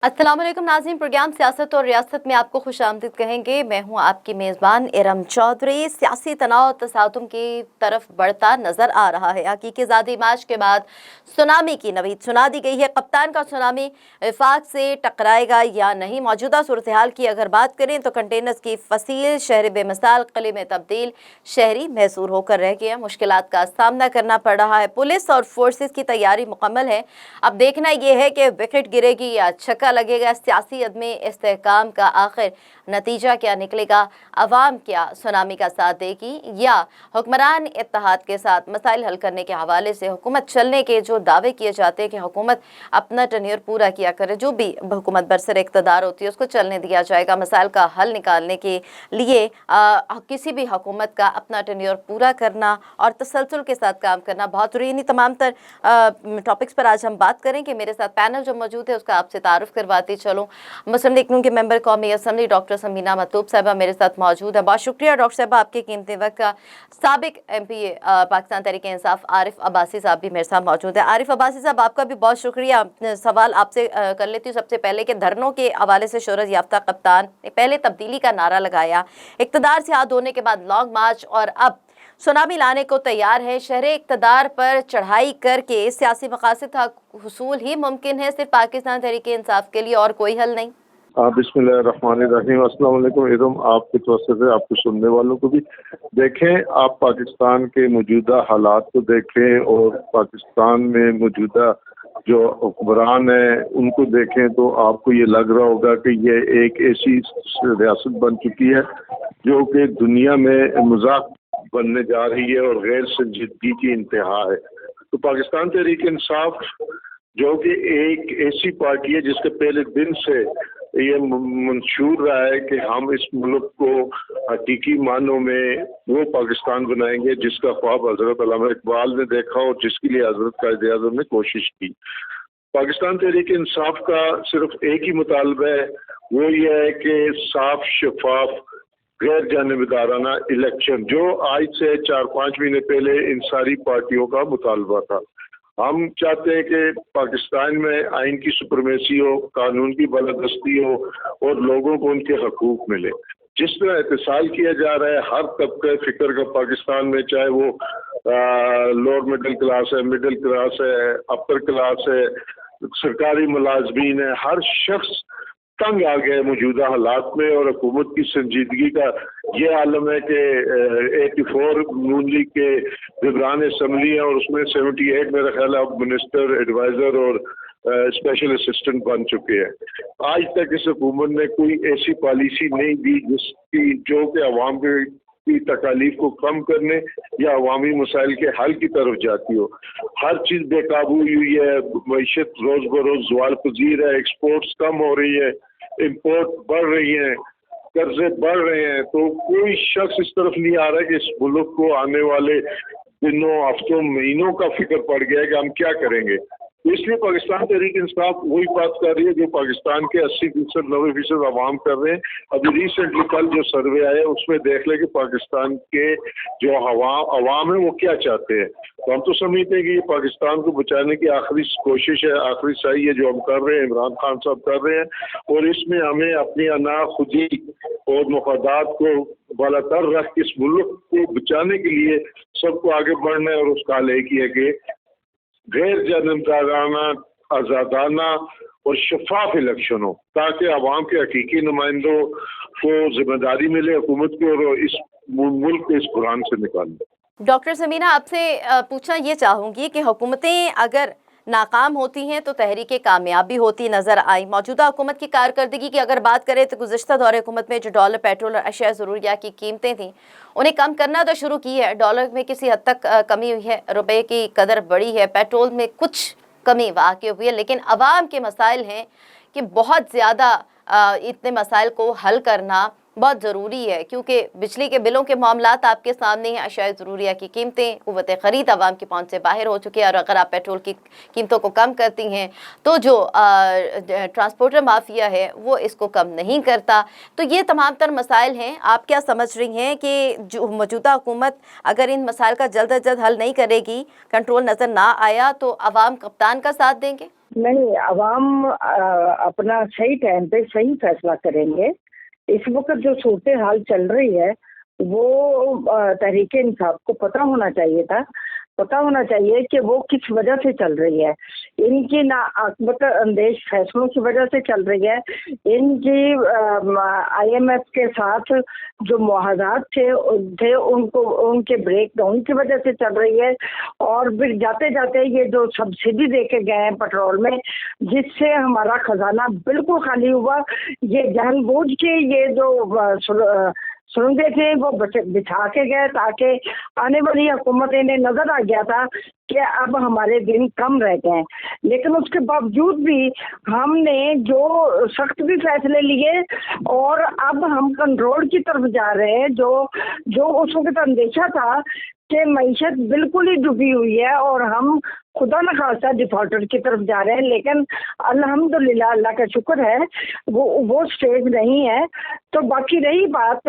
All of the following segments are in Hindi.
अस्सलाम वालेकुम नाज़रीन, प्रोग्राम सियासत और रियासत में आपको खुशामदीद कहेंगे। मैं हूं आपकी मेज़बान इरम चौधरी। सियासी तनाव तसादुम की तरफ बढ़ता नज़र आ रहा है। हकीकी ज़ादी मार्च के बाद सुनामी की नवीद सुना दी गई है। कप्तान का सुनामी वफाक से टकराएगा या नहीं? मौजूदा सूरत हाल की अगर बात करें तो कंटेनर्स की फसील शहर बेमिसाल किले में तब्दील शहरी महसूर होकर रह गए। मुश्किलात का सामना करना पड़ रहा है। पुलिस और फोर्सेस की तैयारी मुकम्मल है। अब देखना यह है कि विकेट गिरेगी या छक्का लगेगा। सियासी अदमे इस्तेहकाम का आखिर नतीजा क्या निकलेगा? अवाम क्या सुनामी का साथ देगी या हुक्मरान इत्तेहाद के साथ मसाइल हल करने के हवाले से हुकूमत चलने के जो दावे किए जाते हैं कि हुकूमत अपना टेन्योर पूरा किया करे, जो भी हुकूमत बरसर इक़्तिदार होती है उसको चलने दिया जाएगा। मसाइल का हल निकालने के लिए किसी भी हुकूमत का अपना टेन्योर पूरा करना और तसलसल के साथ काम करना बहुत ज़रूरी। इन्हीं तमाम तर टॉपिक्स पर आज हम बात करेंगे। मेरे साथ पैनल जो मौजूद है उसका आपसे तारुफ करवाती चलो। मुस्लिम लीग नून के मेंबर कौमी असम्बली डॉक्टर समीना मतलूब साहिबा मेरे साथ मौजूद है। बहुत शुक्रिया डॉक्टर साहिबा आपके कीमती वक्त का। साबिक MP पाकिस्तान तहरीक-ए-इंसाफ आरिफ अब्बासी साहब भी मेरे साथ मौजूद है। आरिफ अब्बासी साहब आपका भी बहुत शुक्रिया। सवाल आपसे कर लेती हूँ सबसे पहले कि धरनों के हवाले से शोहरत याफ्ता कप्तान ने पहले तब्दीली का नारा लगाया, इक़्तिदार से हाथ धोने के बाद लॉन्ग मार्च और अब सुनामी लाने को तैयार है। शहरे इक़्तिदार पर चढ़ाई करके सियासी मकासद का हुसूल ही मुमकिन है सिर्फ पाकिस्तान तहरीक-ए-इंसाफ के लिए, और कोई हल नहीं। बिस्मिल्लाहिर्रहमानिर्रहीम। अस्सलाम वालेकुम इरम, आपकी तरफ से आपको सुनने वालों को भी। देखें, आप पाकिस्तान के मौजूदा हालात को देखें और पाकिस्तान में मौजूदा जो हुक्मरान है उनको देखें तो आपको ये लग रहा होगा कि ये एक ऐसी रियासत बन चुकी है जो कि दुनिया में मजाक बनने जा रही है और गैर संजीदगी की इंतहा है। तो पाकिस्तान तहरीक इंसाफ जो कि एक ऐसी पार्टी है जिसके पहले दिन से ये मंशूर रहा है कि हम इस मुल्क को हकीकी मानों में वो पाकिस्तान बनाएंगे जिसका ख्वाब हजरत अल्लामा इकबाल ने देखा और जिसके लिए हजरत कायद-ए-आज़म ने कोशिश की। पाकिस्तान तहरीक इंसाफ का सिर्फ एक ही मुतालबा है, वो ये है कि साफ शफाफ गैर जानिबदाराना इलेक्शन, जो आज से 4-5 महीने पहले इन सारी पार्टियों का मुतालबा था। हम चाहते हैं कि पाकिस्तान में आइन की सुपरमेसी हो, कानून की बालादस्ती हो और लोगों को उनके हकूक मिले। जिस तरह एहतसाल किया जा रहा है हर तबके फिक्र का पाकिस्तान में, चाहे वो लोअर मिडिल क्लास है, मिडिल क्लास है, अपर क्लास है, सरकारी मुलाजमीन है, हर शख्स तंग आ गए मौजूदा हालात में। और हुकूमत की संजीदगी का ये आलम है कि 84 नून लीग के लिबरान असम्बली है और उसमें 78 मेरा ख्याल है अब मिनिस्टर, एडवाइजर और स्पेशल असिस्टेंट बन चुके हैं। आज तक इस हुकूमत ने कोई ऐसी पॉलिसी नहीं दी जिसकी जो कि अवाम की तकालीफ को कम करने या अवामी मसाइल के हल की तरफ जाती हो। हर चीज बेकाबू हुई है, मईशत रोज बरोज ज़वाल पजीर है, एक्सपोर्ट्स कम हो रही है, इम्पोर्ट बढ़ रही है, कर्जे बढ़ रहे हैं। तो कोई शख्स इस तरफ नहीं आ रहा है कि इस मुल्क को आने वाले दिनों, हफ्तों, महीनों का फिक्र पड़ गया है कि हम क्या करेंगे। तो इसलिए पाकिस्तान तहरीक इंसाफ वही बात कर रही है जो पाकिस्तान के 80%, 90% अवाम कर रहे हैं। अभी रिसेंटली कल जो सर्वे आया उसमें देख ले कि पाकिस्तान के जो अवाम है वो क्या चाहते हैं। तो हम तो समझते हैं कि ये पाकिस्तान को बचाने की आखिरी कोशिश है, आखिरी सही है जो हम कर रहे हैं, इमरान खान साहब कर रहे हैं। और इसमें हमें अपनी अना खुदी और मफादात को बालातर रख के इस मुल्क को बचाने के लिए सबको आगे बढ़ना है। और उसका हल एक ही है कि गैर जानिबदाराना, आज़ादाना और शफाफ इलेक्शन हो ताकि अवाम के हकीकी नुमाइंदों को जिम्मेदारी मिले हुकूमत की और इस मुल्क को इस कुरान से निकालें। डॉक्टर समीना, आपसे पूछना ये चाहूँगी कि हुकूमतें अगर नाकाम होती हैं तो तहरीकें कामयाबी होती नज़र आई। मौजूदा हुकूमत की कारकर्दगी की अगर बात करें तो गुज़श्ता दौरे हुकूमत में जो डॉलर, पेट्रोल और अशिया ज़रूरिया की कीमतें थीं उन्हें कम करना तो शुरू की है। डॉलर में किसी हद तक कमी हुई है, रुपए की कदर बढ़ी है, पेट्रोल में कुछ कमी वाक़ई हुई है, लेकिन अवाम के मसाइल हैं कि बहुत ज़्यादा इतने मसाइल को हल करना बहुत ज़रूरी है, क्योंकि बिजली के बिलों के मामलात आपके सामने हैं, अशिया ज़रूरिया की कीमतें, क़ुव्वत ख़रीद आवाम की पहुंच से बाहर हो चुकी है। और अगर आप पेट्रोल की कीमतों को कम करती हैं तो जो ट्रांसपोर्टर माफिया है वो इसको कम नहीं करता। तो ये तमाम तर मसाइल हैं। आप क्या समझ रही हैं कि जो मौजूदा हुकूमत अगर इन मसाइल का जल्द अज जल्द हल नहीं करेगी, कंट्रोल नज़र ना आया, तो अवाम कप्तान का साथ देंगे? नहीं, अवाम अपना सही टाइम पे सही फैसला करेंगे। इस वक्त जो सूरत हाल चल रही है वो तहरीके इंसाफ को पता होना चाहिए कि वो किस वजह से चल रही है। इनकी नाआकबत अंदेश फैसलों की वजह से चल रही है। इनकी IMF के साथ जो मुआहदात थे उनको उनके ब्रेक डाउन की वजह से चल रही है। और फिर जाते जाते ये जो सब्सिडी देके गए हैं पेट्रोल में, जिससे हमारा खजाना बिल्कुल खाली हुआ, ये जानबूझ के ये जो सुरंगे थे वो बिछा के गए ताकि आने वाली हुकूमतें ने नजर आ गया था कि अब हमारे दिन कम रह गए। लेकिन उसके बावजूद भी हमने जो सख्त भी फैसले लिए और अब हम कंट्रोल की तरफ जा रहे हैं। जो उस वक्त अंदेशा था कि मईशत बिल्कुल ही डूबी हुई है और हम खुदा न खास्ता डिफॉल्टर की तरफ जा रहे हैं, लेकिन अल्हम्दुलिल्लाह, अल्लाह का शुक्र है वो स्टेज नहीं है। तो बाकी रही बात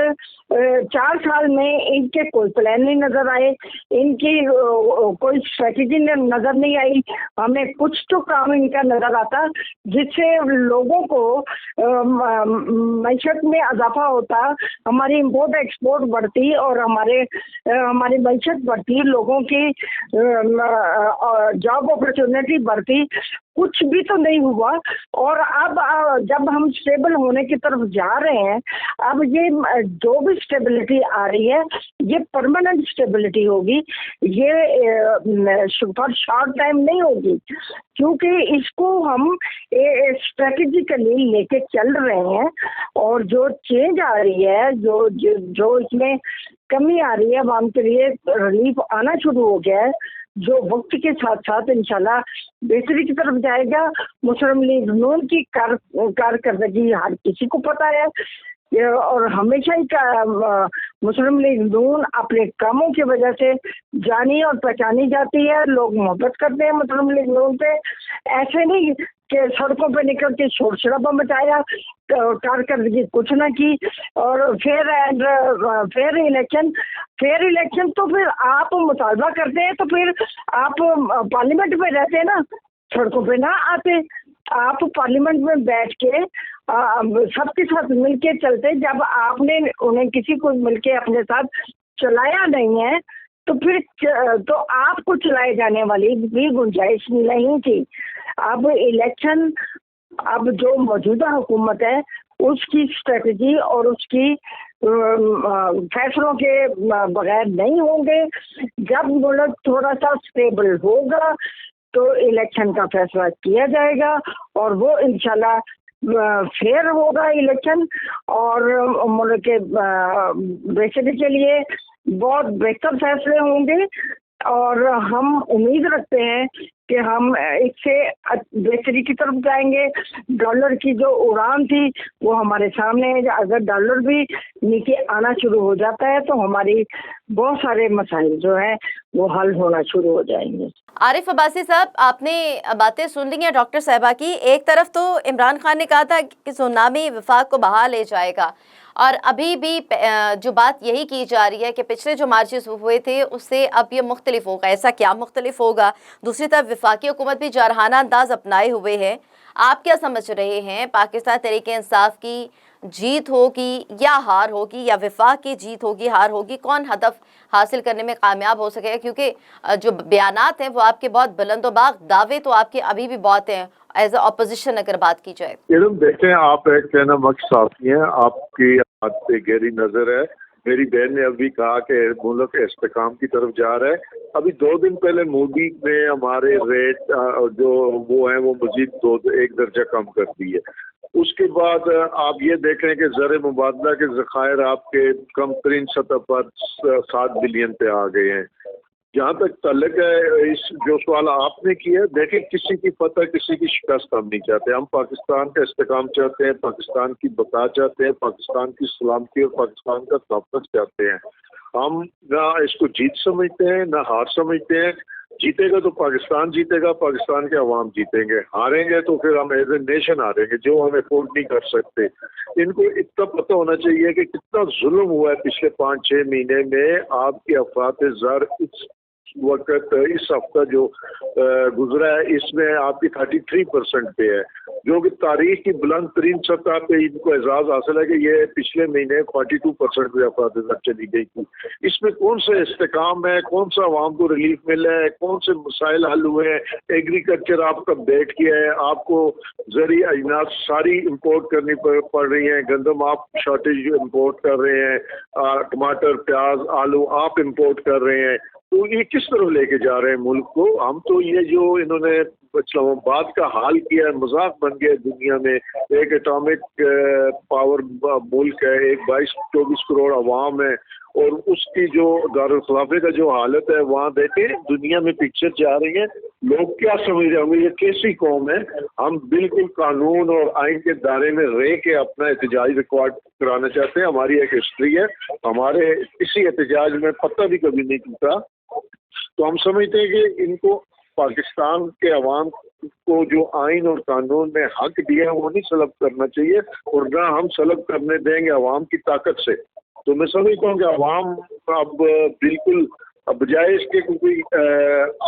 4 साल में इनके कोई प्लान नहीं नजर आए, इनकी कोई स्ट्रेटेजी नजर नहीं आई। हमें कुछ तो काम इनका नजर आता जिससे लोगों को मईशत में इजाफा होता, हमारी इम्पोर्ट एक्सपोर्ट बढ़ती और हमारी मईशत बढ़ती, लोगों की जॉब अपॉर्चुनिटी बढ़ती। कुछ भी तो नहीं हुआ। और अब जब हम स्टेबल होने की तरफ जा रहे हैं, अब ये जो भी स्टेबिलिटी आ रही है ये परमानेंट स्टेबिलिटी होगी, ये फॉर शॉर्ट टाइम नहीं होगी, क्योंकि इसको हम स्ट्रेटेजिकली लेके चल रहे हैं। और जो चेंज आ रही है, जो इसमें कमी आ रही है, आवाम के लिए रिलीफ आना शुरू हो गया है, जो वक्त के साथ साथ इंशाल्लाह बेहतरी की तरफ जाएगा। मुस्लिम लीग नून की कारकर्दगी हर किसी को पता है और हमेशा ही मुस्लिम लीग नून अपने कामों की वजह से जानी और पहचानी जाती है। लोग मोहब्बत करते हैं मुस्लिम लीग नून से। ऐसे नहीं कि सड़कों पे निकल के शोर शराबा मचाया, कारकर्दगी कुछ ना की। और फेयर इलेक्शन तो फिर आप मुतालबा करते हैं तो फिर आप पार्लियामेंट में रहते हैं ना, सड़कों पे ना आते। आप पार्लियामेंट में बैठ के सबके साथ मिलके चलते। जब आपने उन्हें किसी को मिलके अपने साथ चलाया नहीं है तो फिर तो आपको चलाए जाने वाली भी गुंजाइश नहीं थी। अब जो मौजूदा हुकूमत है उसकी स्ट्रेटजी और उसकी फैसलों के बगैर नहीं होंगे। जब मुल्क थोड़ा सा स्टेबल होगा तो इलेक्शन का फैसला किया जाएगा और वो इंशाल्लाह फेयर होगा इलेक्शन और मुल्क के बेहतरी के लिए बहुत बेहतर फैसले होंगे। और हम उम्मीद रखते हैं कि हम इससे बेहतरी की तरफ जाएंगे। डॉलर की जो उड़ान थी वो हमारे सामने है। अगर डॉलर भी नीचे आना शुरू हो जाता है तो हमारी बहुत सारे मसाइल जो है वो हल होना शुरू हो जाएंगे। आरिफ अब्बासी साहब, आपने बातें सुन ली हैं डॉक्टर साहिबा की। एक तरफ तो इमरान खान ने कहा था कि सुनामी वफाक को बहा ले जाएगा, और अभी भी जो बात यही की जा रही है कि पिछले जो मार्चेस हुए थे उससे अब ये मुख्तलिफ होगा। ऐसा क्या मुख्तलिफ होगा? दूसरी तरफ वफाकी हुकूमत भी जारहाना अंदाज अपनाए हुए है। आप क्या समझ रहे हैं, पाकिस्तान तहरीक इंसाफ की जीत होगी या हार होगी, या वफाक की जीत होगी हार होगी? कौन हदफ हासिल करने में कामयाब हो सकेगा? क्योंकि जो बयानात हैं वो आपके बहुत बुलंदोबाग, दावे तो आपके अभी भी बहुत हैं एज अ अपोजिशन अगर बात की जाए। देखें, आप एक कहना मक्स साफी हैं, आपकी बात पे गहरी नजर है। मेरी बहन ने अभी कहा कि मुल्क इस्तेकाम की तरफ जा रहा है। अभी 2 दिन पहले मोदी ने हमारे रेट जो वो है वो मजीद 1 दर्जा कम कर दी है। उसके बाद आप ये देख रहे हैं कि ज़र मुबादला के ज़खायर आपके कम तरीन सतह पर 7 बिलियन पे आ गए हैं। जहाँ तक तल्लक है इस जो सवाल आपने किया, देखिए किसी की फतह किसी की शिकस्त हम नहीं चाहते। हम पाकिस्तान का इस्तेकाम चाहते हैं, पाकिस्तान की बका चाहते हैं, पाकिस्तान की सलामती और पाकिस्तान का तहफ़्फ़ुज़ चाहते हैं। हम ना इसको जीत समझते हैं ना हार समझते हैं। जीतेगा तो पाकिस्तान जीतेगा, पाकिस्तान के अवाम जीतेंगे। हारेंगे तो फिर हम एज ए नेशन हारेंगे, जो हम अफोर्ड नहीं कर सकते। इनको इतना पता होना चाहिए कि कितना जुल्म हुआ है पिछले 5-6 महीने में। आपके अफरात ज़र इस वक्त इस हफ्ता जो गुजरा है इसमें आपकी 33% पे है, जो कि तारीख की बुलंद तरीन सतह पे इनको एजाज हासिल है कि ये पिछले महीने 42% पे अफराद चली गई थी। इसमें कौन सा इस्तेकाम है, कौन सा आवाम को रिलीफ मिला है, कौन से मसाइल हल हुए हैं? एग्रीकल्चर आपका बैठ किया है, आपको जरिए अजनास सारी इम्पोर्ट करनी पड़ रही है, गंदम आप शॉर्टेज इम्पोर्ट कर रहे हैं, टमाटर, प्याज, आलू आप इम्पोर्ट कर रहे हैं, तो ये किस तरफ लेके जा रहे हैं मुल्क को? हम तो ये जो इन्होंने इस्लामाबाद का हाल किया है, मजाक बन गया दुनिया में। एक एटॉमिक पावर मुल्क है, एक 22-24 करोड़ अवाम है, और उसकी जो दारुल खिलाफे का जो हालत है वहाँ देखे दुनिया में पिक्चर जा रही है। लोग क्या समझ रहे होंगे ये कैसी कौम है? हम बिल्कुल कानून और आइन के दायरे में रह के अपना एहतजाज रिकॉर्ड कराना चाहते हैं। हमारी एक हिस्ट्री है, हमारे किसी एहतजाज में पत्ता भी कभी नहीं टूटा। तो हम समझते हैं कि इनको पाकिस्तान के अवाम को जो आइन और कानून में हक दिया है वो नहीं सलब करना चाहिए, और ना हम सलब करने देंगे अवाम की ताकत से। तो मैं समझता हूँ कि अवाम अब बिल्कुल बजाय इसके कोई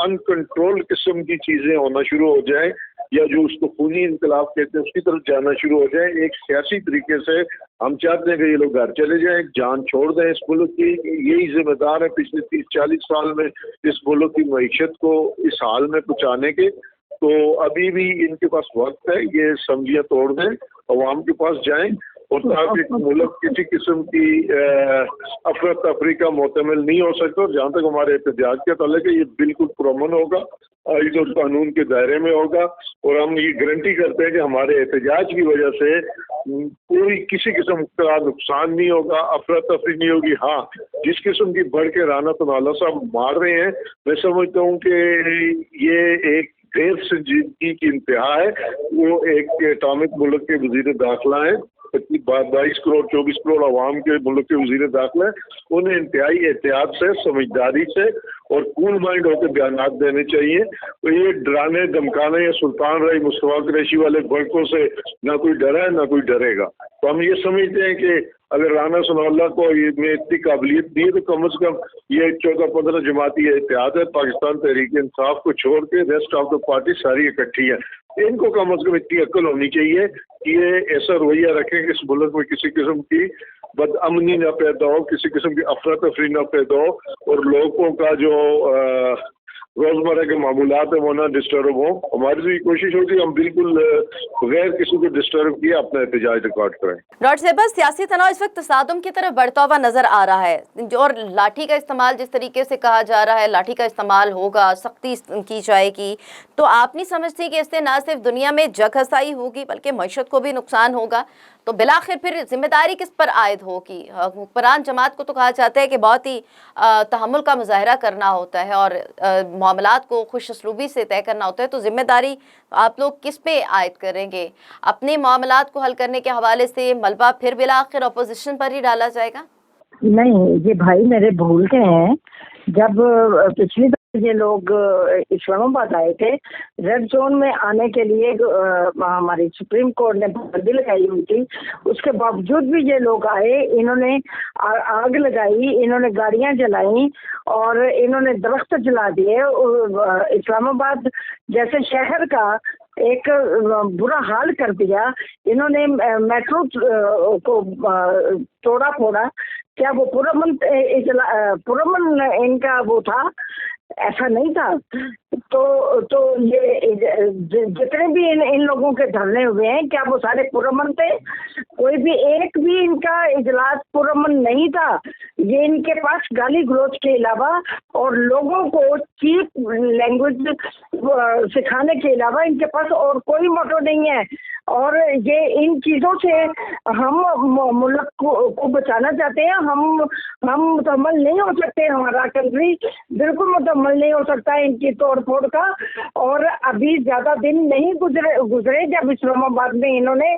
अनकंट्रोल किस्म की चीज़ें होना शुरू हो जाए, या जो उसको खूनी इनकलाब कहते हैं उसकी तरफ जाना शुरू हो जाए, एक सियासी तरीके से हम चाहते हैं कि ये लोग घर चले जाएं, जान छोड़ दें इस मुल्क की। यही जिम्मेदार है पिछले 30-40 साल में इस मुल्क की मईशत को इस हाल में पहुँचाने के। तो अभी भी इनके पास वक्त है, ये समझियाँ तोड़ दें, अवाम के पास जाएं, और ताकि मुल्क किसी किस्म की अफरा तफरी का मोतमिल नहीं हो सकता। और जहाँ तक हमारे एहतजाज का ताल्लुक है, ये बिल्कुल पुरअमन होगा, आइन और कानून के दायरे में होगा, और हम ये गारंटी करते हैं कि हमारे एहतजाज की वजह से कोई किसी किस्म का नुकसान नहीं होगा, अफरा तफरी नहीं होगी। हाँ, जिस किस्म की बढ़ के राना तनाला साहब मार रहे हैं, मैं समझता हूँ कि ये एक गैर संजीदगी की इंतहा है। वो एक एटॉमिक मुल्क के वजीर दाखिला है, 22 करोड़ 24 करोड़ अवाम के मुल्क के वजीर दाखिला है, उन्हें इंतहाई एहतियात से, समझदारी से और कूल माइंड होकर बयानात देने चाहिए। तो ये डराने धमकाने या सुल्तान रही मुस्तफा कुरैशी वाले भड़कों से ना कोई डरा है ना कोई डरेगा। तो हम ये समझते हैं कि अगर राना सनाउल्लाह को ये में इतनी काबिलियत दी है, तो कम से कम ये 14-15 जमाती एहतियात है, पाकिस्तान तहरीक इंसाफ को छोड़ के रेस्ट ऑफ द पार्टी सारी इकट्ठी है। इनको कम से कम इतनी अक्ल होनी चाहिए कि ये ऐसा रवैया रखें कि इस मुल्क में किसी किस्म की बदअमनी न पैदा हो, किसी किस्म की अफरा तफरी न पैदा हो, और लोगों का जो रोजमर्रा के मामूलात है वो ना डिस्टर्ब हो। हमारी तो ये कोशिश होगी हम बिल्कुल बगैर किसी को डिस्टर्ब किए अपना एहतजाज रिकॉर्ड करें। डॉक्टर साहिबा, सियासी तनाव इस वक्त तसादुम की तरफ बढ़ता हुआ नजर आ रहा है, और लाठी का इस्तेमाल जिस तरीके से कहा जा रहा है, लाठी का इस्तेमाल होगा, सख्ती की जाएगी, तो आप नहीं समझती कि इससे न सिर्फ दुनिया में जग हसाई होगी बल्कि मईशत को भी नुकसान होगा? तो बिलाखिर फिर जिम्मेदारी किस पर आयद होगी? हुक्मरान जमात को तो कहा जाता है कि बहुत ही तहम्मुल का मुजाहरा करना होता है और मामलात को खुश उसलूबी से तय करना होता है, तो जिम्मेदारी आप लोग किस पे आयद करेंगे? अपने मामलात को हल करने के हवाले से मलबा फिर बिलाखिर अपोजिशन पर ही डाला जाएगा? नहीं, ये भाई मेरे भूल के हैं। जब पिछली बार ये लोग इस्लामाबाद आए थे, रेड जोन में आने के लिए हमारी सुप्रीम कोर्ट ने पाबंदी लगाई हुई थी, उसके बावजूद भी ये लोग आए, इन्होंने आग लगाई, इन्होंने गाड़ियां जलाई और इन्होंने दरख्त जला दिए। इस्लामाबाद जैसे शहर का एक बुरा हाल कर दिया। इन्होंने मेट्रो को तोड़ा फोड़ा। क्या वो पुरअमन इनका वो था? ऐसा नहीं था। तो ये जितने भी इन लोगों के धरने हुए हैं, क्या वो सारे पुरअमन थे? कोई भी एक भी इनका इजलास पुरअमन नहीं था। ये इनके पास गाली गलौज के अलावा और लोगों को चीप लैंग्वेज सिखाने के अलावा इनके पास और कोई मोटो नहीं है। और ये इन चीज़ों से हम मुल्क को बचाना चाहते हैं। हम मुकम्मल नहीं हो सकते, हमारा कंट्री बिल्कुल मुकम्मल नहीं हो सकता इनकी तोड़ फोड़ का। और अभी ज़्यादा दिन नहीं गुजरे जब इस्लामाबाद में इन्होंने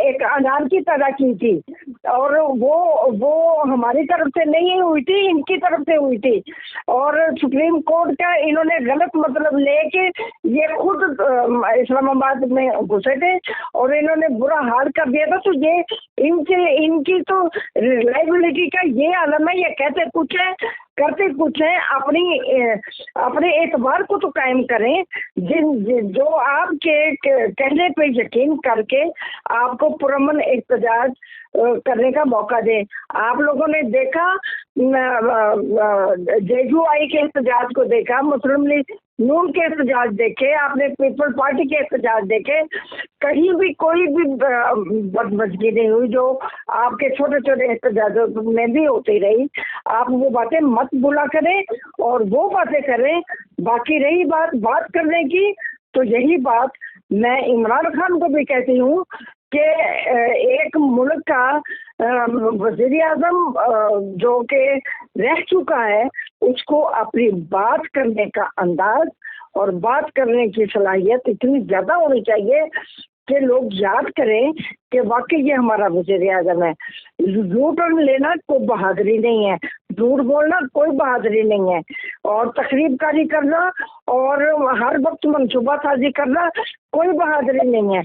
एक अनारकी पैदा की थी, और वो हमारी तरफ से नहीं हुई थी, इनकी तरफ से हुई थी। और सुप्रीम कोर्ट का इन्होंने गलत मतलब लेके ये खुद इस्लामाबाद में घुसे थे और इन्होंने बुरा हाल कर दिया था। तो ये इनकी तो रिलायबिलिटी का ये आलम है। ये कहते कुछ है करते कुछ है, अपने एतबार को तो कायम करें। जो आपके कहने पे यकीन करके आपको पुरअमन एहतजाज करने का मौका दे। आप लोगों ने देखा JUI के एहतजाज को देखा, मुस्लिम लीग नून के एहतजाज देखे, आपने पीपल पार्टी के एहतजाज देखे, कहीं भी कोई भी बदमजगी नहीं हुई जो आपके छोटे छोटे एहतजाजों में भी होती रही। आप वो बातें मत भुला करें और वो बातें करें। बाकी रही बात करने की, तो यही बात मैं इमरान खान को भी कहती हूँ कि एक मुल्क का वज़ीर आज़म जो कि रह चुका है, उसको अपनी बात करने का अंदाज और बात करने की सलाहियत इतनी ज्यादा होनी चाहिए कि लोग याद करें कि वाकई ये हमारा वज़ीर आज़म है। झूठ लेना कोई बहादुरी नहीं है, झूठ बोलना कोई बहादुरी नहीं है, और तकरीबकारी करना और हर वक्त मनसूबा साजी करना कोई बहादुरी नहीं है।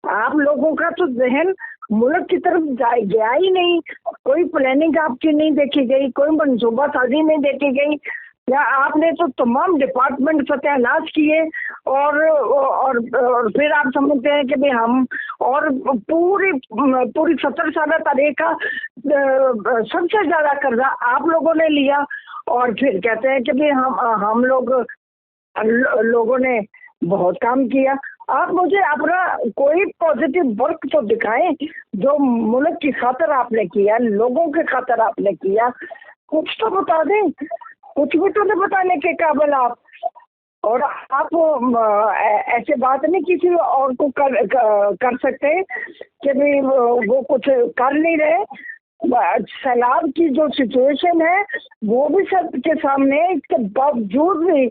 आप लोगों का तो जहन मुल्क की तरफ गया ही नहीं, कोई प्लानिंग आपकी नहीं देखी गई, कोई मनसूबा साजी नहीं देखी गई, या आपने तो तमाम डिपार्टमेंट सत्यानाश किए और फिर आप समझते हैं कि भाई हम और पूरी 70 साल तरीका सबसे ज्यादा कर्जा आप लोगों ने लिया, और फिर कहते हैं कि भाई हम लोगों ने बहुत काम किया। आप मुझे अपना कोई पॉजिटिव वर्क तो दिखाएं जो मुल्क की खातिर आपने किया, लोगों के खातिर आपने किया, कुछ तो बता दें। कुछ भी तो नहीं बताने के काबिल आप। और आप ऐसे बात नहीं किसी और को कर सकते कि भाई वो कुछ कर नहीं रहे। सैलाब की जो सिचुएशन है वो भी सबके सामने, इसके बावजूद भी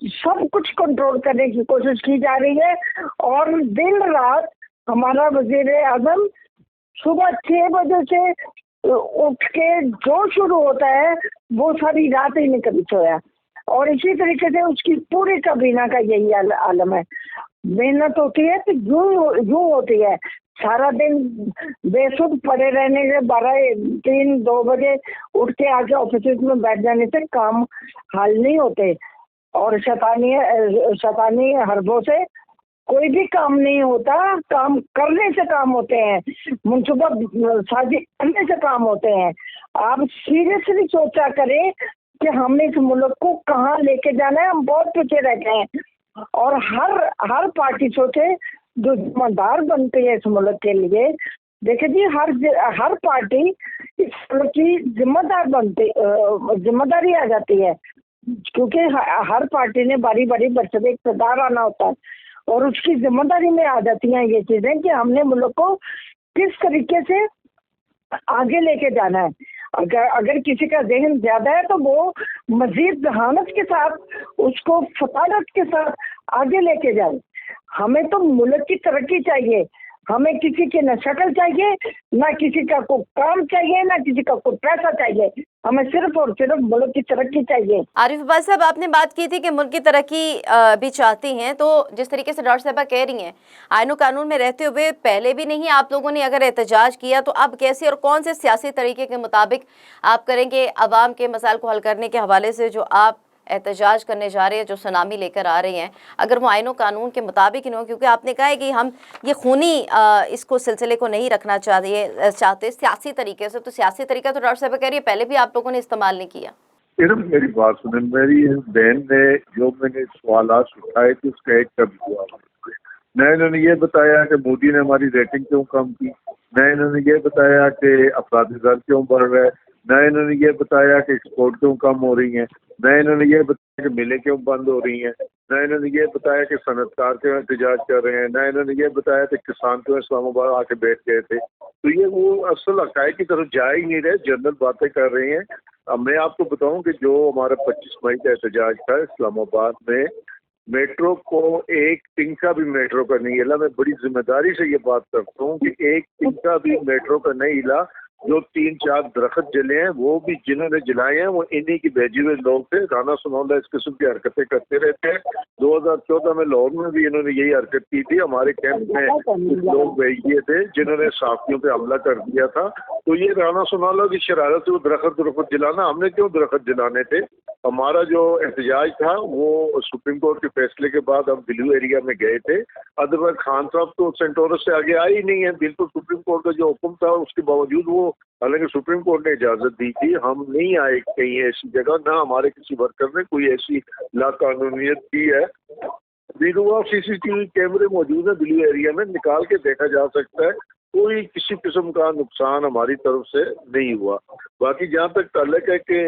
सब कुछ कंट्रोल करने की कोशिश की जा रही है। और दिन रात हमारा वज़ीर आज़म सुबह 6 बजे से उठ के जो शुरू होता है वो सारी रात ही नहीं कभी सोया, और इसी तरीके से उसकी पूरी काबीना का यही आलम है। मेहनत होती है तो यूं होती है, सारा दिन बेसुध पड़े रहने से 2 बजे उठ के आके ऑफिस में बैठ जाने से काम हल नहीं होते, और शैतानी हरबों से कोई भी काम नहीं होता। काम करने से काम होते हैं, मनसूबा साजी करने से काम होते हैं। आप सीरियसली सोचा करें कि हमने इस मुल्क को कहाँ लेके जाना है। हम बहुत पीछे रह गए हैं, और हर पार्टी सोचे जो जिम्मेदार बनती है इस मुल्क के लिए। देखिए जी, हर पार्टी इस मुल्क की जिम्मेदारी आ जाती है, क्योंकि हर पार्टी ने बारी बारी बरसते इक़्तिदार आना होता है, और उसकी जिम्मेदारी में आ जाती हैं ये चीजें कि हमने मुल्क को किस तरीके से आगे लेके जाना है। अगर किसी का ज़हन ज्यादा है तो वो मजीद जहानत के साथ उसको फतानत के साथ आगे लेके जाए। हमें तो मुल्क की तरक्की चाहिए, हमें किसी की न शक्ल चाहिए, ना किसी का कोई काम चाहिए, ना किसी का कोई पैसा चाहिए। हमें सिर्फ और सिर्फ मुल्क की तरक्की चाहिए। आरिफ अब्बास साहब, आपने बात की थी कि मुल्क की तरक्की भी चाहती हैं, तो जिस तरीके से डॉक्टर साहबा कह रही हैं, आईन कानून में रहते हुए पहले भी नहीं आप लोगों ने अगर एहतजाज किया, तो अब कैसे और कौन से सियासी तरीके के मुताबिक आप करेंगे आवाम के मसाइल को हल करने के हवाले से जो आप एहतजाज करने जा रहे हैं, जो सुनामी लेकर आ रहे हैं, अगर वो आईन कानून के मुताबिक ही नहीं हो? क्योंकि आपने कहा है कि हम ये खूनी इसको सिलसिले को नहीं रखना चाहते सियासी तरीके से, तो सियासी तरीका तो डॉक्टर साहब कह रही है पहले भी आप लोगों ने इस्तेमाल नहीं किया। मेरी बात सुने, मेरी बहन ने जो मैंने सवाल उठाए थे उसका एक का भी जवाब न इन्होंने ये बताया कि मोदी ने हमारी रेटिंग क्यों कम की, न इन्होंने ये बताया कि अपराधी दर क्यों बढ़ रहा है, न इन्होंने ये बताया कि एक्सपोर्ट क्यों कम हो रही है, न इन्होंने ये बताया कि मिलें क्यों बंद हो रही हैं, न इन्होंने ये बताया कि सनतकार क्यों एहतजाज कर रहे हैं, न इन्होंने ये बताया कि किसान क्यों इस्लामाबाद आके बैठ गए थे। तो ये वो असल हक़ाइक़ की तरफ जा ही नहीं रहे, जनरल बातें कर रहे हैं। अब मैं आपको बताऊं कि जो हमारा 25 मई का एहतजाज था इस्लामाबाद में, मेट्रो को एक तिनका भी मेट्रो का नहीं हिला। मैं बड़ी जिम्मेदारी से ये बात करता हूँ कि एक तिनका भी मेट्रो का नहीं हिला। जो 3-4 दरख्त जले हैं वो भी जिन्होंने जलाए हैं वो इन्हीं की भेजे हुए लोग थे। राना सोनौला इस किस्म की हरकतें करते रहते हैं। 2014 में लाहौर में भी इन्होंने यही हरकत की थी। हमारे कैंप में कुछ लोग भेजिए थे जिन्होंने साथियों पे हमला कर दिया था। तो ये राना सोनौला की शरारत से वो दरख्त जलाना, हमने क्यों दरख्त जलाने थे? हमारा जो एहतजाज था वो सुप्रीम कोर्ट के फैसले के बाद हम ब्लू एरिया में गए थे। अदरवाइज खान साहब तो सेंटोरस से आगे आए ही नहीं है। बिल्कुल सुप्रीम कोर्ट का जो हुक्म था उसके बावजूद वो, हालांकि सुप्रीम कोर्ट ने इजाजत दी थी, हम नहीं आए कहीं ऐसी जगह, ना हमारे किसी वर्कर ने कोई ऐसी लाकानूनियत की है। वीडियो सीसीटीवी कैमरे मौजूद है ब्लू एरिया में, निकाल के देखा जा सकता है। कोई किसी किस्म का नुकसान हमारी तरफ से नहीं हुआ। बाकी जहाँ तक ताल्लुक है कि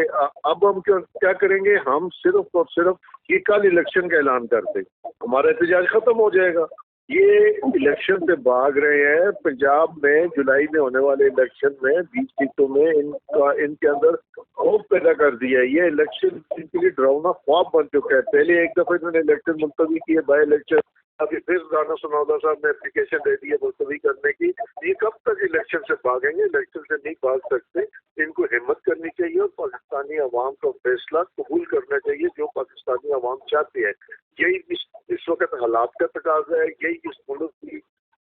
अब हम क्या करेंगे, हम सिर्फ और सिर्फ ये कल इलेक्शन का ऐलान करते, हमारा एहतजाज खत्म हो जाएगा। ये इलेक्शन से भाग रहे हैं। पंजाब में जुलाई में होने वाले इलेक्शन में 20 सीटों में इनके अंदर खौफ पैदा कर दिया है। ये इलेक्शन इनके लिए डरावना ख्वाब बन चुका है। पहले एक दफा इन्होंने इलेक्शन मुलतवी किए, बाई इलेक्शन, अभी फिर राना सोनौला साहब ने एप्लीकेशन दे दी है मुलतवी करने की। ये कब तक इलेक्शन से भागेंगे? इलेक्शन से नहीं भाग सकते। इनको हिम्मत करनी चाहिए और पाकिस्तानी अवाम का फैसला कबूल करना चाहिए जो पाकिस्तानी अवाम चाहते हैं। यही इस वक्त हालात का तकाजा है, यही इस मुल्क की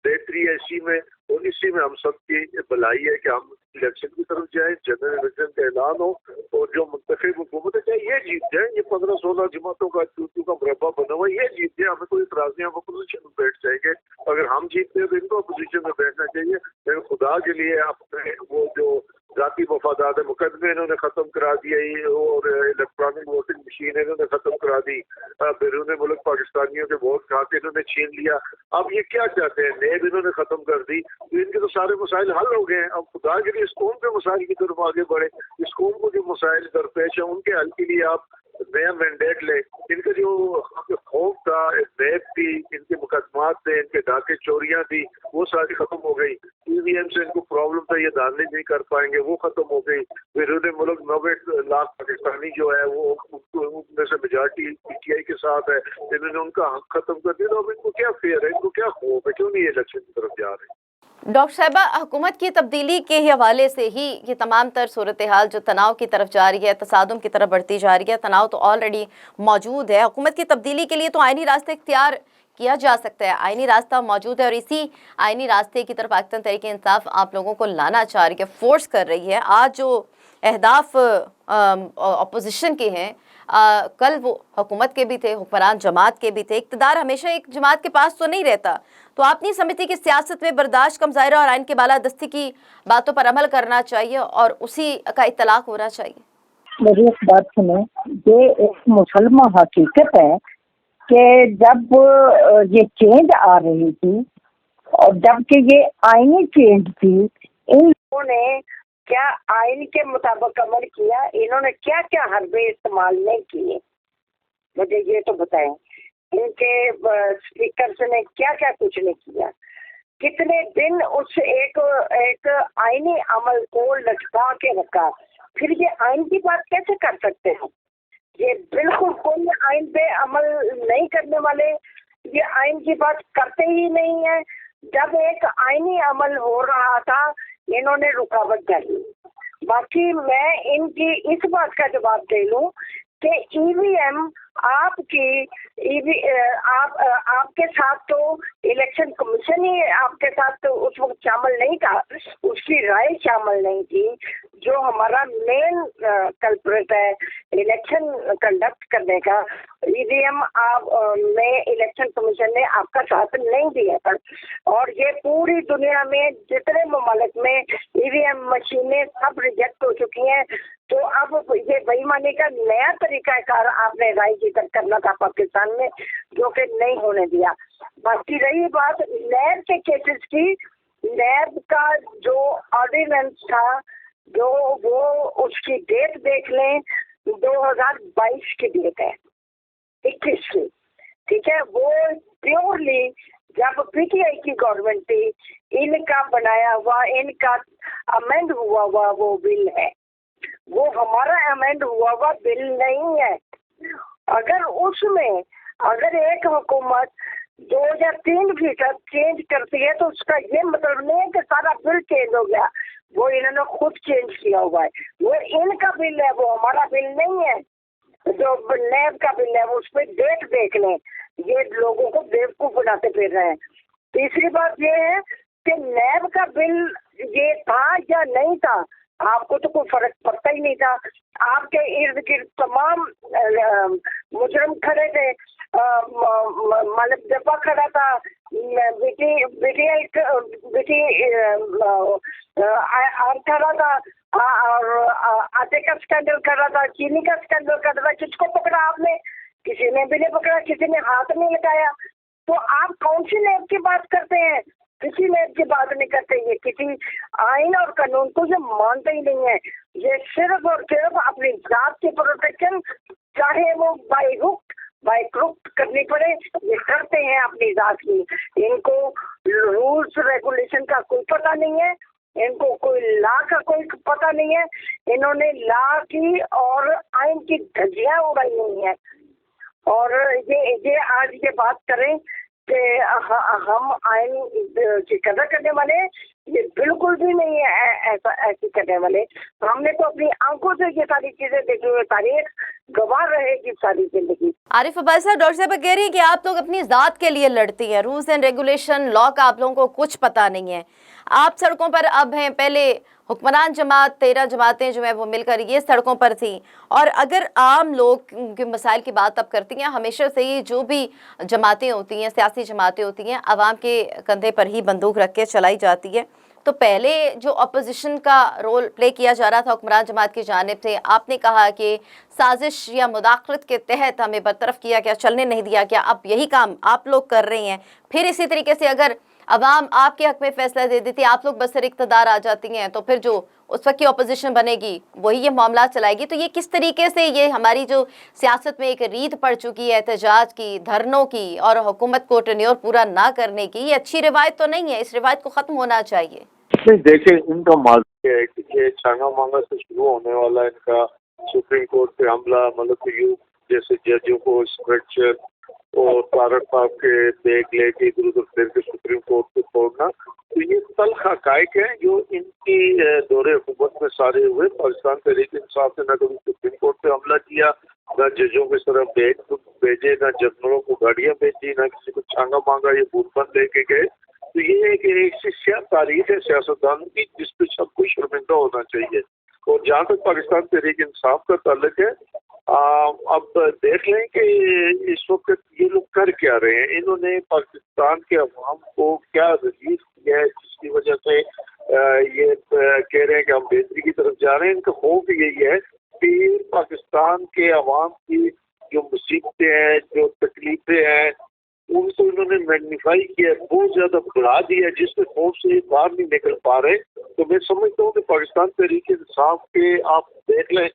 बेहतरी है। इसी में और इसी में हम सबकी भलाई है कि हम इलेक्शन की तरफ जाए, जनरल इलेक्शन का ऐलान हो और जो मुंतखब हुकूमत है चाहे ये जीत जाए, ये 15-16 जमातों का चूचू का मुरब्बा बना हुआ ये जीत जाए, हमें कोई इतराज नहीं, हम अपोजिशन में बैठ जाएंगे। अगर हम जीतते हैं तो इनको अपोजिशन में बैठना चाहिए। लेकिन खुदा के लिए अपने वो जो जाती वफादात है, मुकदमे इन्होंने खत्म करा दिए और इलेक्ट्रॉनिक वोटिंग मशीन इन्होंने खत्म करा दी, बैरून मुल्क पाकिस्तानियों के वोट खा के इन्होंने छीन लिया। अब ये क्या चाहते हैं? नेब इन्होंने खत्म कर दी, तो इनके तो सारे मसाइल हल हो गए हैं। अब खुदा के लिए इस कौम के मसाइल की तरफ आगे बढ़े। इस कौम को जो मसाइल दरपेश है उनके हल के लिए आप नया मैंडेट ले। इनका जो खौफ था, नेब थी, इनके मुकदमात थे, इनके डाके चोरियां थी, वो सारी खत्म हो गई। ईवीएम से इनको प्रॉब्लम था, ये दाखिल नहीं कर पाएंगे, वो खत्म हो गई। बैरून मुल्क 90 लाख पाकिस्तानी जो है वो उनमें से मेजॉरिटी पीटीआई के साथ है, इन्होंने उनका हक खत्म कर दिया। तो अब इनको क्या फेयर है, इनको क्या खौफ है, क्यों नहीं इलेक्शन की तरफ जा रहे? डॉक्टर साहिबा, हुकूमत की तब्दीली के हवाले से ही ये तमाम तर सूरत हाल जो तनाव की तरफ जा रही है, तसादुम की तरफ बढ़ती जा रही है। तनाव तो ऑलरेडी मौजूद है। हुकूमत की तब्दीली के लिए तो आइनी रास्ते इख्तियार किया जा सकता है, आइनी रास्ता मौजूद है और इसी आइनी रास्ते की तरफ पाकिस्तान तहरीक इंसाफ आप लोगों को लाना चाह रही है, फोर्स कर रही है। आज जो अहदाफ अपोजिशन के हैं, कल वो हुकूमत के भी थे, हुक्मरान जमात के भी थे। इक़्तिदार हमेशा एक जमात के पास तो नहीं रहता, तो आपनी समिति की सियासत में बर्दाश्त, कम ज़ाहिरा और आइन के बालादस्ती की बातों पर अमल करना चाहिए और उसी का इत्तलाक़ होना चाहिए। मेरी एक बात सुनो, ये एक मुसलमान हकीकत है कि जब ये चेंज आ रही थी और जबकि ये आईनी चेंज थी, इन लोगों ने क्या आइन के मुताबिक अमल किया? इन्होंने क्या क्या हरबे इस्तेमाल नहीं किए, मुझे ये तो बताएं। इनके स्पीकर ने क्या क्या कुछ नहीं किया? कितने दिन उस एक आईनी अमल को लटका के रखा? फिर ये आइन की बात कैसे कर सकते हैं? ये बिल्कुल कोई आइन पे अमल नहीं करने वाले, ये आइन की बात करते ही नहीं है। जब एक आईनी अमल हो रहा था इन्होंने रुकावट डाली। बाकी मैं इनकी इस बात का जवाब दे लूं कि ईवीएम आपकी आपके साथ तो इलेक्शन कमीशन ही आपके साथ तो उस वक्त शामिल नहीं था, उसकी राय शामिल नहीं थी। जो हमारा मेन कल्प्रेट है इलेक्शन कंडक्ट करने का, ईवीएम में इलेक्शन कमीशन ने आपका साथ नहीं दिया था। और ये पूरी दुनिया में जितने ममालिक में ईवीएम मशीनें सब रिजेक्ट हो चुकी हैं। तो अब ये बेईमानी का नया तरीकाकार आपने राय जिक्र करना था पाकिस्तान में, जो कि नहीं होने दिया। बाकी रही बात नैब के केसेस की, नैब का जो ऑर्डिनेंस था, जो वो उसकी डेट देख लें, 2022 की डेट है, 21 की, ठीक है। वो प्योरली जब पीटीआई की गवर्नमेंट थी, इनका बनाया हुआ, इनका अमेंड हुआ हुआ वो बिल है, वो हमारा अमेंड हुआ हुआ बिल नहीं है। अगर उसमें अगर एक हुकूमत 2 या 3% चेंज करती है तो उसका ये मतलब नहीं है कि सारा बिल चेंज हो गया। वो इन्होंने खुद चेंज किया हुआ है। वो इनका बिल है, वो हमारा बिल नहीं है। जो नैब का बिल है उस पर डेट देख लें। ये लोगों को बेवकूफ बनाते फिर रहे हैं। तीसरी बात ये है कि नैब का बिल ये था या नहीं था, आपको तो कोई फर्क पड़ता ही नहीं था। आपके इर्द गिर्द तमाम मुजरम खड़े थे, मालिक जब्बा खड़ा था, खड़ा था, और आटे का स्कैंडल कर रहा था, चीनी का स्कैंडल कर रहा था। किसको पकड़ा आपने? किसी ने भी नहीं पकड़ा, किसी ने हाथ नहीं लगाया। तो आप कौन सी नैब की बात करते हैं? किसी नैब की बात नहीं करते। ये किसी आइन और कानून को ये मानते ही नहीं है। ये सिर्फ और सिर्फ अपनी जात की प्रोटेक्शन, चाहे वो बाय क्रुक करनी पड़े, ये करते हैं अपनी जात की। इनको रूल्स रेगुलेशन का कोई पता नहीं है, इनको कोई लॉ का कोई पता नहीं है। इन्होंने लॉ की और आइन की धज्जियां उड़ाई हुई हैं। और ये आज ये बात करें कि हम आइन की कदर करने वाले, ये बिल्कुल भी नहीं है ऐसी करने वाले। हमने तो अपनी आंखों से ये सारी चीजें देखी हुई, तारीख गवाह रहेगी सारी जिंदगी। आरिफ अब्बास साहब, डॉक्टर साहब कह रही है कि आप लोग अपनी ज़ात के लिए लड़ती हैं, रूल्स एंड रेगुलेशन लॉ का आप लोगों को कुछ पता नहीं है। आप सड़कों पर अब हैं, पहले हुक्मरान जमात 13 जमातें जो है वो मिलकर ये सड़कों पर थी। और अगर आम लोग के मसाइल की बात अब करती हैं, हमेशा से ही जो भी जमातें होती हैं, सियासी जमातें होती हैं, आवाम के कंधे पर ही बंदूक रख के चलाई जाती है। तो पहले जो अपोजिशन का रोल प्ले किया जा रहा था हुक्मरान जमात की जानिब से, आपने कहा कि साजिश या मुदाखलत के तहत हमें बरतरफ किया गया, चलने नहीं दिया गया। अब यही काम आप लोग कर रहे हैं। फिर इसी तरीके से अगर अवाम आपके हक में फैसला दे देती, आप लोग बसर इक़्तिदार आ जाती हैं, तो फिर जो उस वक्त की अपोजिशन बनेगी वही ये मामला चलाएगी। तो ये किस तरीके से ये हमारी जो सियासत में एक रीत पड़ चुकी है एहतजाज की, धरनों की और हुकूमत को टेन्योर पूरा ना करने की, ये अच्छी रिवायत तो नहीं है। इस रिवायत को ख़त्म होना चाहिए। नहीं, देखिए, इनका माजूर है कि ये चांगा मांगा से शुरू होने वाला इनका सुप्रीम कोर्ट पे हमला, मतलब यूं जैसे जजों को स्ट्रक्चर और तारक साहब के बैग लेके इधर उधर फिर के सुप्रीम कोर्ट को छोड़ना, तो ये तल्ख हक़ाइक़ है जो इनकी दौरे हुकूमत में सारे हुए। पाकिस्तान तहरीक इंसाफ ने न कभी सुप्रीम कोर्ट पे हमला किया, न जजों की तरफ बैग भेजे, न जनरलों को गाड़ियाँ भेजी, न किसी को छांगा मांगा, ये बूटबंद लेके गए। तो ये एक ऐसी तारीख है सियासतदानों की जिस पे सबको शर्मिंदा होना चाहिए। और जहाँ तक पाकिस्तान तहरीक इंसाफ का ताल्लुक है, अब देख लें कि इस वक्त ये लोग कर क्या रहे हैं। इन्होंने पाकिस्तान के अवाम को क्या रिलीफ किया है जिसकी वजह से ये कह रहे हैं कि हम बेहतरी की तरफ जा रहे हैं। इनका खौफ यही है कि पाकिस्तान के अवाम की जो मुसीबतें हैं, जो तकलीफें हैं, उनको इन्होंने मैग्नीफाई किया, बहुत ज्यादा बढ़ा दिया, जिसके खौफ से बाहर नहीं निकल पा रहे। तो मैं समझता हूँ कि पाकिस्तान तहरीक इंसाफ के, आप देख लें,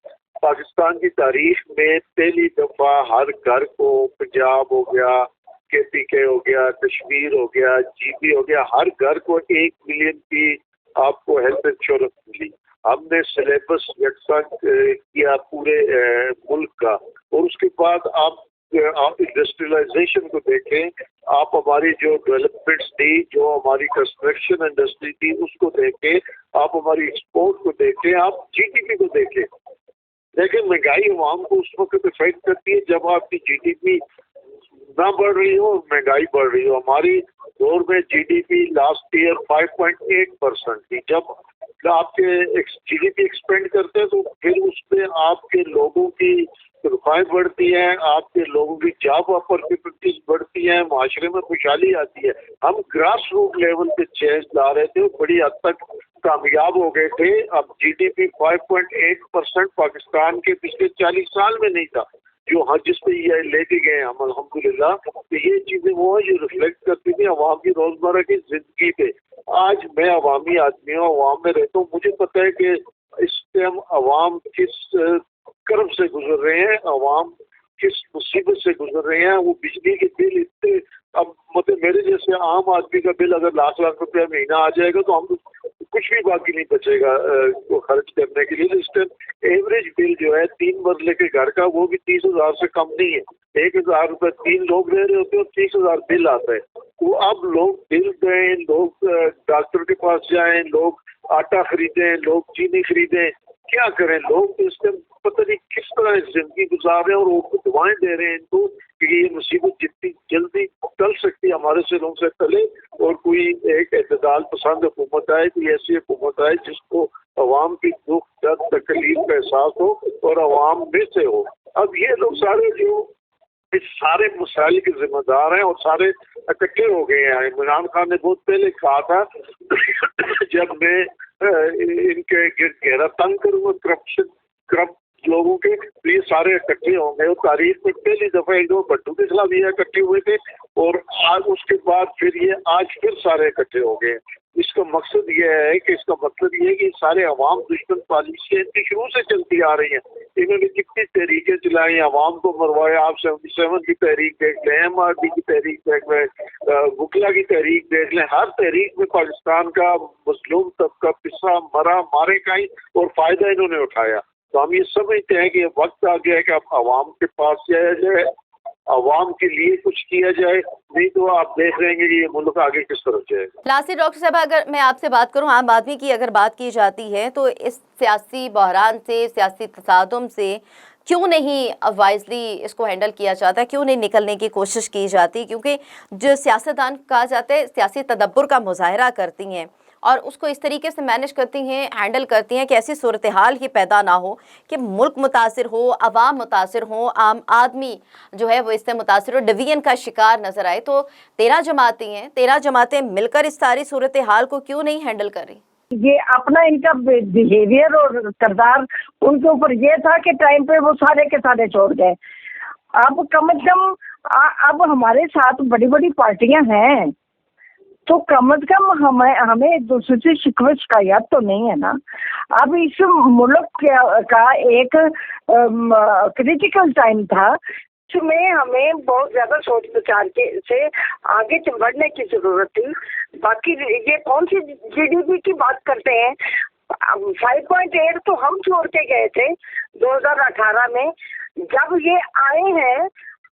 पाकिस्तान की तारीख में पहली दफा हर घर को, पंजाब हो गया, KPK हो गया, कश्मीर हो गया, GP हो गया, हर घर को 1 मिलियन की आपको हेल्थ इंश्योरेंस मिली। हमने सिलेबस यकसा किया पूरे मुल्क का। और उसके बाद आप इंडस्ट्रियलाइजेशन को देखें, आप हमारी जो डेवलपमेंट्स थी, जो हमारी कंस्ट्रक्शन इंडस्ट्री थी, उसको देखें, आप हमारी एक्सपोर्ट को देखें, आप GDP को देखें। देखिए, महंगाई अवाम को उस वक्त इफेक्ट करती है जब आपकी GDP ना बढ़ रही हो और महंगाई बढ़ रही हो। हमारी दौर में GDP लास्ट ईयर 5.8% थी। जब आपके GDP एक्सपेंड करते हैं तो फिर उस पर आपके लोगों की तनख्वाहें बढ़ती हैं, आपके लोगों की जॉब अपॉर्चुनिटीज बढ़ती हैं, माशरे में खुशहाली आती है। हम ग्रास रूट लेवल पे चेंज ला रहे थे, बड़ी हद तक कामयाब हो गए थे। अब GDP 5.8% पाकिस्तान के पिछले 40 साल में नहीं था, जो हाँ जिस पे ये लेके गए हम अल्हम्दुलिल्लाह। तो ये चीजें वो है जो रिफ्लेक्ट करती थी अवाम की रोजमर्रा की जिंदगी पे। आज मैं अवामी आदमी हूँ, अवाम में रहता हूँ, मुझे पता है कि इस टाइम अवाम किस कर्ब से गुजर रहे हैं, अवाम किस मुसीबत से गुजर रहे हैं। वो बिजली के बिल इतने, अब मतलब मेरे जैसे आम आदमी का बिल अगर लाख रुपया महीना आ जाएगा तो हम कुछ भी बाकी नहीं बचेगा वो खर्च करने के लिए। तो इस टाइम एवरेज बिल जो है 3 मरले के घर का, वो भी 30,000 से कम नहीं है। 1,000 रुपये 3 लोग रह रहे होते हैं और 30,000 बिल आता है। तो अब लोग बिल दें, लोग डॉक्टर के पास जाएं, लोग आटा खरीदें, लोग चीनी खरीदें, क्या करें? लोग तो इसके पता नहीं किस तरह जिंदगी गुजार रहे हैं और वो दुआएं दे रहे हैं इनको कि ये मुसीबत जितनी जल्दी टल सकती है हमारे सिरों से टले और कोई एक एतदाल पसंद हुकूमत आए, कोई ऐसी हुकूमत आए जिसको अवाम की दुख दर्द तकलीफ का एहसास हो और अवाम में से हो। अब ये लोग सारे जो इस सारे मसाइल के जिम्मेदार हैं और सारे इकट्ठे हो गए हैं। इमरान खान ने बहुत पहले कहा था जब मैं इनके घेरा तंग करूंगा करप्ट लोगों के, तो ये सारे इकट्ठे होंगे। और तारीख में पहली दफा एक दो भट्टू के खिलाफ ये इकट्ठे हुए थे और आज उसके बाद फिर ये आज फिर सारे इकट्ठे हो गए। इसका मकसद ये है कि इसका मतलब ये है कि सारे अवाम दुश्मन पॉलिसी इनकी शुरू से चलती आ रही है। इन्होंने कितनी तहरीकें चलाई, अवाम को मरवाया। आप 77 की तहरीक देख लें, MRD की तहरीक देख लें, बुकला की तहरीक देख लें, हर तहरीक में पाकिस्तान का मजलूम तबका पिसा मरा मारे कहीं और फायदा इन्होंने उठाया। तो हम ये समझते हैं कि वक्त आ गया है कि अब अवाम के पास जाया जाए, अवाम के लिए कुछ किया जाए, नहीं तो आप देख रहेंगे कि ये मुल्क आगे किस तरफ जाएगा। लास्टली डॉक्टर साहब, अगर मैं आपसे बात करूं, आम आदमी की अगर बात की जाती है तो इस सियासी बहरान से, सियासी तसादुम से क्यों नहीं वाइजली इसको हैंडल किया जाता, क्यों नहीं निकलने की कोशिश की जाती? क्योंकि जो सियासतदान कहा जाता है सियासी तदब्बुर का मुजाहरा करती हैं और उसको इस तरीके से मैनेज करती हैं, हैंडल करती हैं कि ऐसी सूरत हाल ही पैदा ना हो कि मुल्क मुतासिर हो, अवाम मुतासिर हो, आम आदमी जो है वो इससे मुतासिर हो, डिवीजन का शिकार नज़र आए। तो 13 जमातें हैं, 13 जमातें मिलकर इस सारी सूरत हाल को क्यों नहीं हैंडल कर रही? ये अपना इनका बिहेवियर और किरदार उनके ऊपर ये था कि टाइम पे वो सारे के सारे छोड़ गए। अब कम से कम अब हमारे साथ बड़ी बड़ी पार्टियां हैं तो कम से कम हमें एक दूसरे से शिकवे शिकायत तो नहीं है ना। अब इस मुल्क का एक क्रिटिकल टाइम था, इसमें हमें बहुत ज्यादा सोच विचार से आगे बढ़ने की जरूरत थी। बाकी ये कौन सी GDP की बात करते हैं? 5.8 तो हम छोड़ के गए थे 2018 में। जब ये आए हैं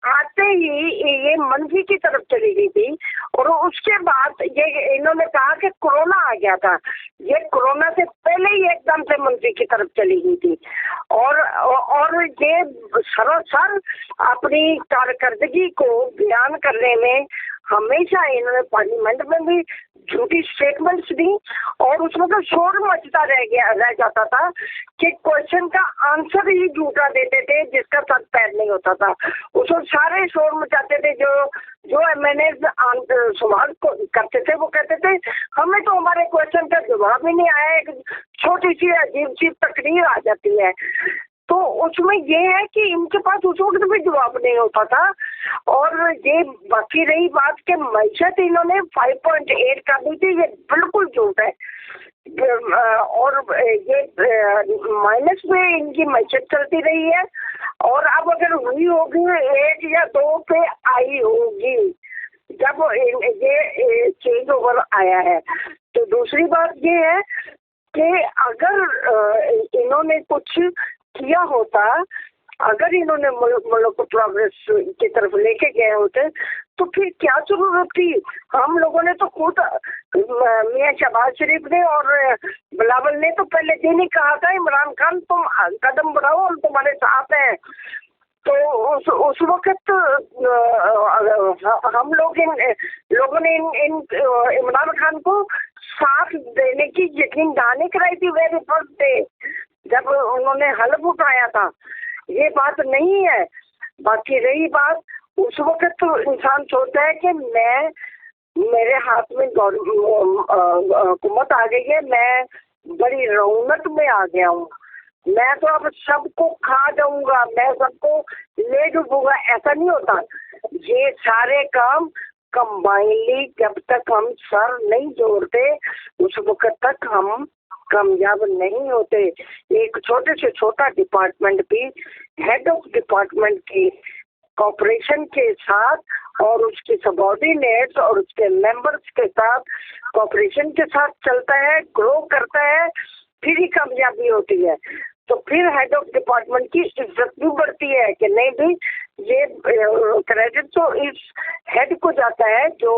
आते ही ये मंफी की तरफ चली गई थी और उसके बाद ये इन्होंने कहा कि कोरोना आ गया था। ये कोरोना से पहले ही एकदम से मंफी की तरफ चली गई थी और ये सरासर अपनी कारकर्दगी को बयान करने में हमेशा इन्होंने पार्लियामेंट में भी झूठी स्टेटमेंट्स दी और उसमें तो शोर मचता रह जाता था कि क्वेश्चन का आंसर ही झूठा देते थे जिसका सच पैर नहीं होता था। उसमें सारे शोर मचाते थे। जो मैंने सवाल करते थे वो कहते थे हमें तो हमारे क्वेश्चन का जवाब ही नहीं आया, एक छोटी सी अजीब सी तकरीर आ जाती है। तो उसमें ये है कि इनके पास उस वक्त भी जवाब नहीं होता था। और ये बाकी रही बात के मैशत इन्होंने 5.8 का दी थी, ये बिल्कुल झूठ है। और ये माइनस में इनकी मैशत चलती रही है और अब अगर हुई होगी 1 या 2 पे आई होगी जब ये चेंज ओवर आया है। तो दूसरी बात ये है कि अगर इन्होंने कुछ किया होता, अगर इन्होंने मुल्क को प्रोग्रेस की तरफ लेके गए होते तो फिर क्या जरूरत थी? हम लोगों ने तो खुद मियां शहबाज शरीफ ने और बिलावल ने तो पहले दिन ही कहा था इमरान खान तुम कदम बढ़ाओ हम तुम्हारे साथ हैं। तो उस वक्त हम लोगों ने इमरान खान को साथ देने की यकीन दहानी कराई थी वेरी फर्स्ट डे जब उन्होंने हलफ उठाया था। ये बात नहीं है। बाकी रही बात, उस वक्त तो इंसान सोचता है कि मेरे हाथ में हुकूमत आ गई है, मैं बड़ी रौनक में आ गया हूँ, मैं तो अब सबको खा जाऊंगा, मैं सबको ले डूबूंगा। ऐसा नहीं होता। ये सारे काम कंबाइनली जब तक हम सर नहीं जोड़ते उस वक्त तक हम कामयाब नहीं होते। एक छोटे से छोटा डिपार्टमेंट भी हेड ऑफ डिपार्टमेंट की कॉपरेशन के साथ और उसके सबऑर्डिनेट्स और उसके मेंबर्स के साथ कॉपरेशन के साथ चलता है, ग्रो करता है, फिर ही कामयाबी होती है। तो फिर हेड ऑफ डिपार्टमेंट की इज्जत भी बढ़ती है कि नहीं भी ये क्रेडिट तो इस हेड को जाता है जो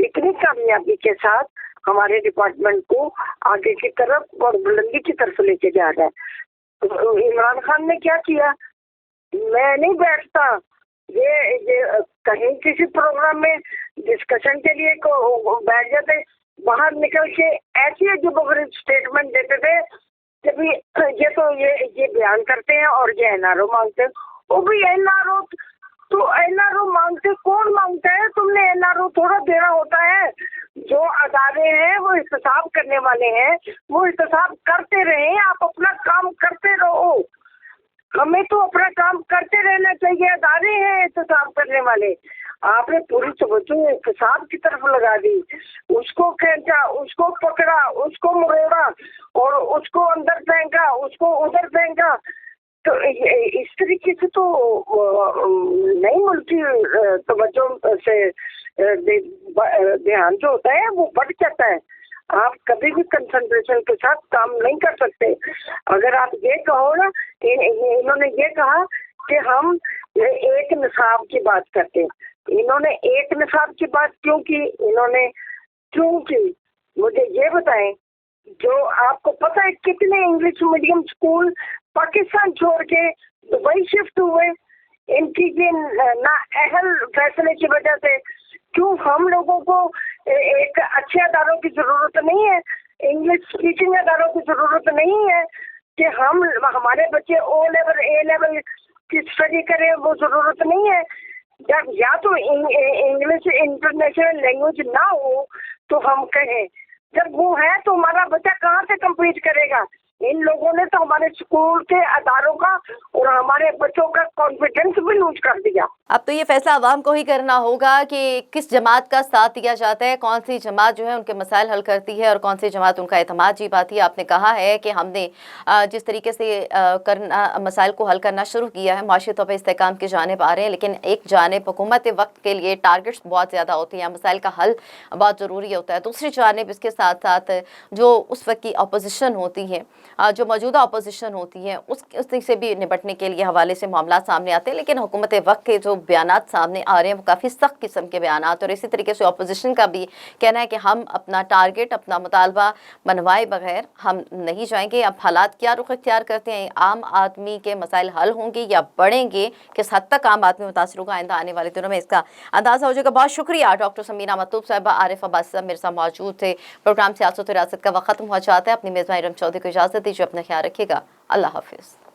इतनी कामयाबी के साथ हमारे डिपार्टमेंट को आगे की तरफ और बुलंदी की तरफ लेके जा रहा है। तो इमरान खान ने क्या किया, मैं नहीं बैठता, ये कहीं किसी प्रोग्राम में डिस्कशन के लिए बैठ जाते, बाहर निकल के ऐसी अजीबोगरीब स्टेटमेंट देते थे कि भी ये तो ये बयान करते हैं और ये एनआरओ मांगते हैं। वो भी एनआरओ, तो एनआरओ मांगते कौन मांगता है? तुमने एनआरओ थोड़ा देना होता है। जो अदारे हैं वो इंतजाम करने वाले हैं, वो इंतजाम करते रहे, आप अपना काम करते रहो। हमें तो अपना काम करते रहना चाहिए, अदारे हैं इंतजाम करने वाले। आपने पूरी तवज्जो इंतजाम की तरफ लगा दी, उसको खींचा, उसको पकड़ा, उसको मुड़ोड़ा और उसको अंदर फेंका, उसको उधर फेंका। तो इस तरीके से तो नहीं मुल्की तवज्जो से ध्यान जो होता है वो बढ़ जाता है। आप कभी भी कंसंट्रेशन के साथ काम नहीं कर सकते। अगर आप ये कहो ना, इन्होंने ये कहा कि हम एक निसाब की बात करते हैं। इन्होंने एक निसाब की बात क्यों की? क्योंकि मुझे ये बताएं, जो आपको पता है कितने इंग्लिश मीडियम स्कूल पाकिस्तान छोड़ के दुबई शिफ्ट हुए इनकी ये नाअहल फैसले की वजह से? क्यों हम लोगों को एक अच्छे अदारों की जरूरत नहीं है, इंग्लिश स्पीकिंग अदारों की जरूरत नहीं है कि हमारे बच्चे ओ लेवल ए लेवल की स्टडी करें, वो जरूरत नहीं है। जब या तो इंग्लिश इंटरनेशनल लैंग्वेज ना हो तो हम कहें, जब वो है तो हमारा बच्चा कहाँ से कम्पीट करेगा? इन लोगों ने तो हमारे स्कूल के अदारों का और हमारे बच्चों का कॉन्फिडेंस भी लूज कर दिया। अब तो ये फैसला आवाम को ही करना होगा कि किस जमात का साथ दिया जाता है, कौन सी जमात जो है उनके मसाइल हल करती है और कौन सी जमात उनका एतमाद जी पाती है। आपने कहा है कि हमने जिस तरीके से मसाइल को हल करना शुरू किया है, माशी तौर पर इस्तेकाम की जानिब आ रहे हैं, लेकिन एक जानिब हुकूमत वक्त के लिए टारगेट्स बहुत ज़्यादा होती हैं, मसाइल का हल बहुत ज़रूरी होता है। दूसरी जानिब इसके साथ साथ जो उस वक्त की अपोजिशन होती है, जो मौजूदा अपोजिशन होती है, उससे भी निपटने के लिए हवाले से मामला सामने आते हैं। लेकिन हुकूमत वक्त के जो बयानात सामने आ रहे हैं वो काफ़ी सख्त किस्म के बयानात, और इसी तरीके से अपोजिशन का भी कहना है कि हम अपना टारगेट, अपना मुतालबा मनवाए बगैर हम नहीं जाएंगे। अब हालात क्या रुख इख्तियार करते हैं, आम आदमी के मसाइल हल होंगे या बढ़ेंगे, किस हद तक आम आदमी मुतासर होगा, आइंदा आने वाले दिनों में इसका अंदाज़ा हो जाएगा। बहुत शुक्रिया डॉक्टर समीना मतलूब साहिबा, आरिफ अब्बास साहब मेरे साथ मौजूद थे। प्रोग्राम सियासत और रियासत का वक्त खत्म हो जाता है। अपनी मेज़बान इरम चौधरी को इजाज़त दीजिए, अपना ख्याल रखिएगा। अल्लाह हाफिज़।